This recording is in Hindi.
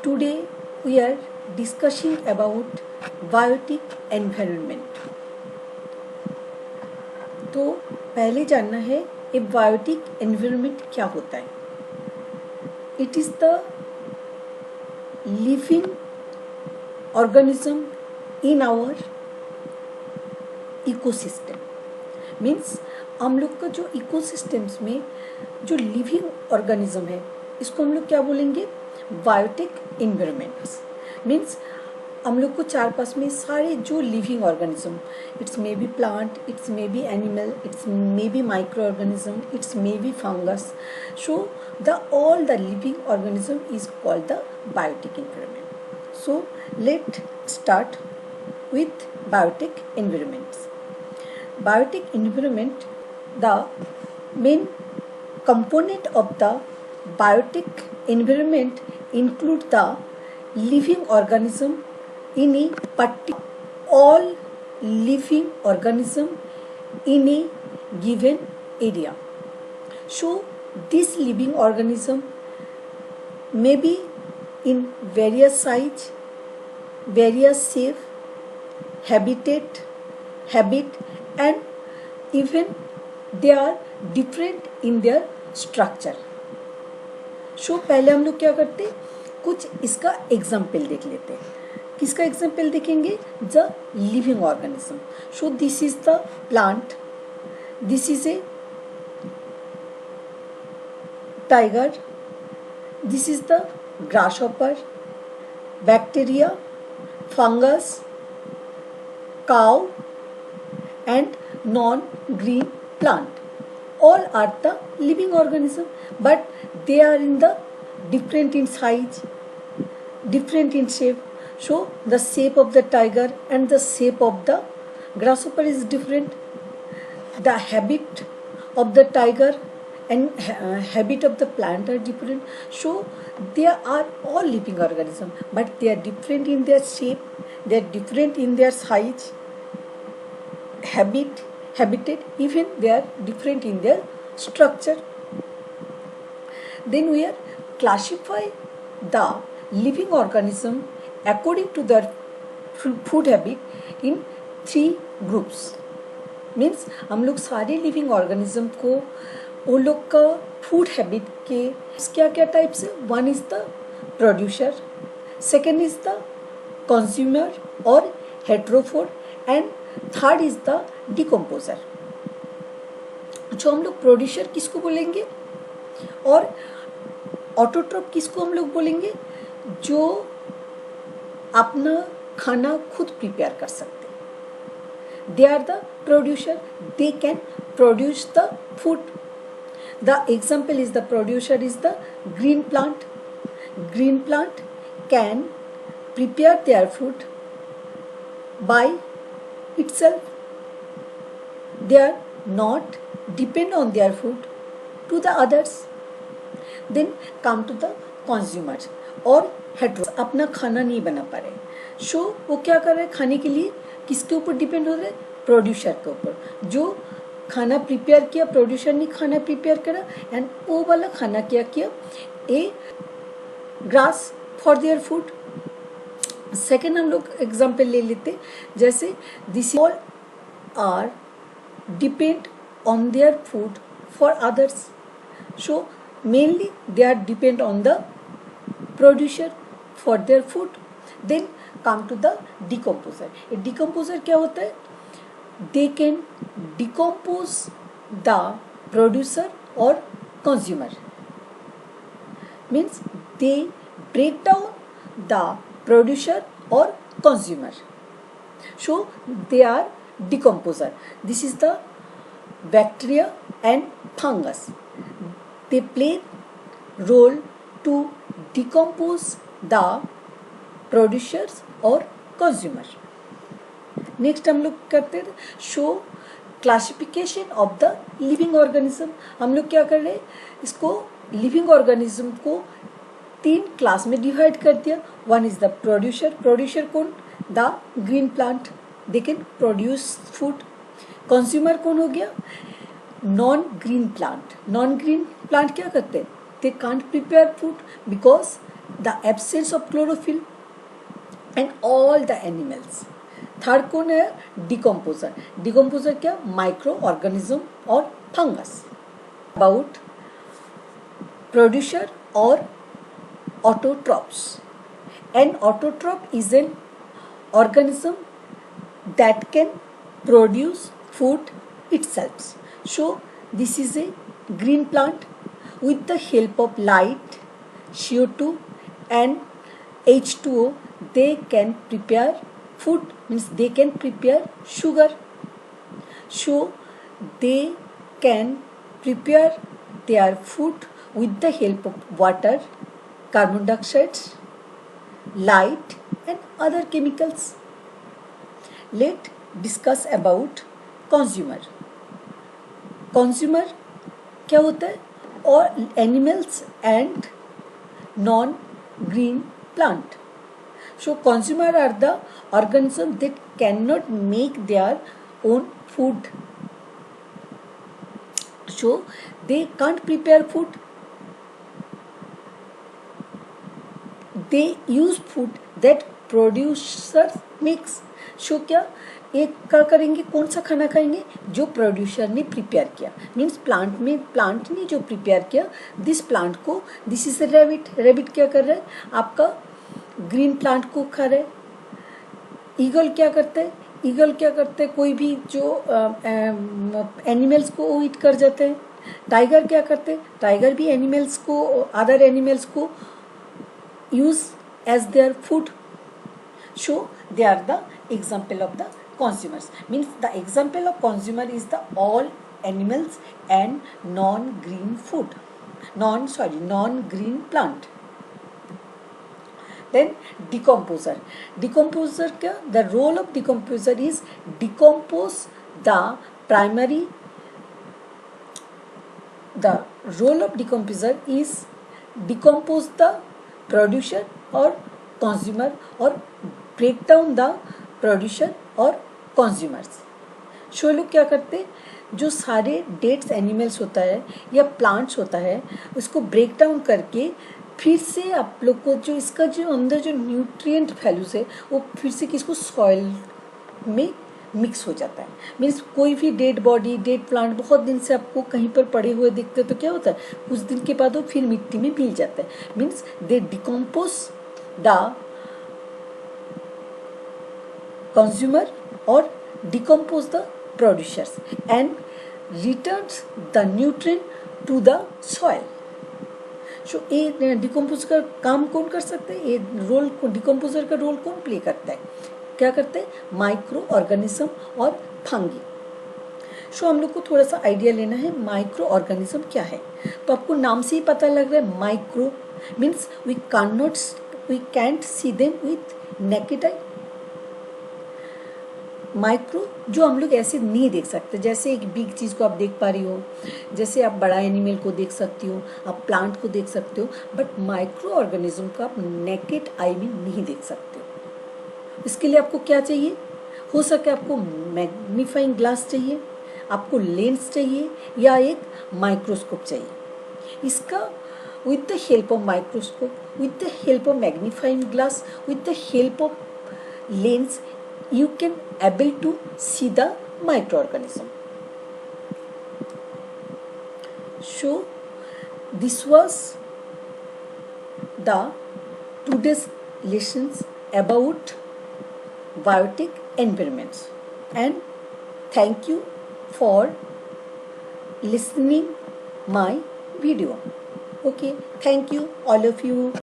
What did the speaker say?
Today we are discussing about biotic environment. तो पहले जानना है ये बायोटिक एनवायरनमेंट क्या होता है. It is the living organism in our ecosystem. Means हम लोग का जो इकोसिस्टम्स में जो लिविंग ऑर्गेनिज्म है इसको हम लोग क्या बोलेंगे, बायोटिक एनवायरनमेंट्स. मीन्स हम लोग को चार पास में सारे जो living organism, it's may be plant, it's may be animal, it's may be microorganism, it's may be fungus. So the all the living organism is called the biotic environment. So let start with biotic environments. Biotic environment, the main component of the biotic environment include the living organism in a particular, all living organism in a given area. So this living organism may be in various size, various shape, habit and even they are different in their structure. So पहले हम लोग क्या करते, कुछ इसका एग्जाम्पल देख लेते हैं. किसका एग्जाम्पल देखेंगे, the living organism. So this is the plant, this is a tiger, this is the grasshopper, bacteria, fungus, cow and non-green plant. All are the living organism, but they are in the different in size, different in shape. So the shape of the tiger and the shape of the grasshopper is different. The habit of the tiger and habit of the plant are different. So they are all living organism, but they are different in their shape, they are different in their size, habitat, even they are different in their structure. Then we are classify the living organism according to their food habit in 3 groups. Means हम लोग सारे लिविंग ऑर्गेनिज्म को वो लोग का फूड हैबिट के क्या क्या टाइप्स है. One is the producer, second is the consumer और heterotroph, and third is the decomposer. जो हम लोग प्रोड्यूसर किसको बोलेंगे और ऑटोट्रॉप किसको हम लोग बोलेंगे, जो अपना खाना खुद प्रिपेयर कर सकते. They are the producer, they can produce the food. The example is the producer is the green plant. Green plant can prepare their food by itself. They are not depend on their food to the others. Then come to the consumer और हेट्रो, अपना खाना नहीं बना पा रहे. सो वो क्या कर रहे हैं, खाने के लिए किसके ऊपर डिपेंड हो रहे हैं, प्रोड्यूसर के ऊपर. जो खाना प्रिपेयर किया, प्रोड्यूसर ने खाना प्रिपेयर करा एंड वो वाला खाना क्या किया, a grass for their food. Second हम लोग एग्जाम्पल ले लेते, जैसे this all are depend on their food for others. So mainly they are depend on the producer for their food. Then come to the decomposer. Decomposer क्या होता है, they can decompose the producer और consumer. Means they break down the producer or consumer. So they are decomposer. This is the bacteria and fungus. They play role to decompose the producers or consumer. Next हम लोग करते हैं show classification of the living organism. हम लोग क्या कर रहे हैं, इसको living organism को 3 क्लास में डिवाइड कर दिया. One is the producer. Producer कौन, the green plant, they can produce food. Consumer कौन हो गया, non green plant. Non green plant क्या करते हैं, they can't prepare food because the absence of chlorophyll and all the animals. Third कौन है? डिकम्पोजर. डिकम्पोजर क्या? माइक्रो ऑर्गेनिज्म और फंगस. अबाउट प्रोड्यूसर और autotrophs. An autotroph is an organism that can produce food itself. So this is a green plant. With the help of light, CO2 and H2O, they can prepare food, means they can prepare sugar. So they can prepare their food with the help of water, carbon dioxide, light and other chemicals. Let's discuss about consumer. Consumer क्या होता है? और animals and non-green plant. So consumer are the organisms that cannot make their own food. So they can't prepare food. They use food that producer makes. So क्या एक क्या करेंगे? कौन सा खाना खाएंगे? जो प्रोड्यूसर ने प्रिपेयर किया. मीन्स प्लांट ने जो प्रिपेयर किया, दिस प्लांट को, दिस इज रैबिट. रैबिट क्या कर रहा है? आपका ग्रीन प्लांट को खा रहा है. ईगल क्या करते हैं? ईगल क्या करते हैं? कोई भी जो एनिमल्स को ईट कर जाते हैं. टाइगर क्या करते हैं? टाइगर भी एनिमल्स को, अदर एनिमल्स को use as their food. So they are the example of the consumers. Means the example of consumer is the all animals and non-green food. Non-green plant. Then decomposer. Decomposer क्या? The role of decomposer is decompose the primary. The role of decomposer is decompose the producer और कंज्यूमर और ब्रेक डाउन द प्रोड्यूसर और कंज्यूमर्स. सो लोग क्या करते हैं? जो सारे डेट्स एनिमल्स होता है या प्लांट्स होता है, उसको ब्रेक डाउन करके फिर से आप लोग को जो इसका जो अंदर जो न्यूट्रिएंट वैल्यूज है वो फिर से किसको सॉइल में मिक्स हो जाता है. मीन्स कोई भी डेड बॉडी, डेड प्लांट बहुत दिन से आपको कहीं पर पड़े हुए दिखते तो क्या होता है? कुछ दिन के बाद वो फिर मिट्टी में मिल जाता है. Means they decompose the consumer और decompose the producers and returns the nutrient to the soil. So ये डिकम्पोज का काम कौन कर सकते हैं? ये रोल, डिकम्पोजर का रोल कौन प्ले करता है? क्या करते हैं? माइक्रो ऑर्गेनिज्म और फंगी. सो हम लोग को थोड़ा सा आइडिया लेना है माइक्रो ऑर्गेनिज्म क्या है. तो आपको नाम से ही पता लग रहा है micro means we can't see them with naked eye. Micro जो हम लोग ऐसे नहीं देख सकते, जैसे एक बिग चीज़ को आप देख पा रही हो, जैसे आप बड़ा एनिमल को देख सकती हो, आप प्लांट को देख सकते हो, बट माइक्रो ऑर्गेनिज्म को आप नेकेड आई में नहीं देख सकते हो. इसके लिए आपको क्या चाहिए? हो सके आपको मैग्नीफाइंग ग्लास चाहिए, आपको लेंस चाहिए या एक माइक्रोस्कोप चाहिए. इसका with the help of microscope, with the help of magnifying glass, with the help of lens, you can able to see the microorganism. So this was the today's lessons about biotic environments, and thank you for listening my video. Okay, thank you all of you.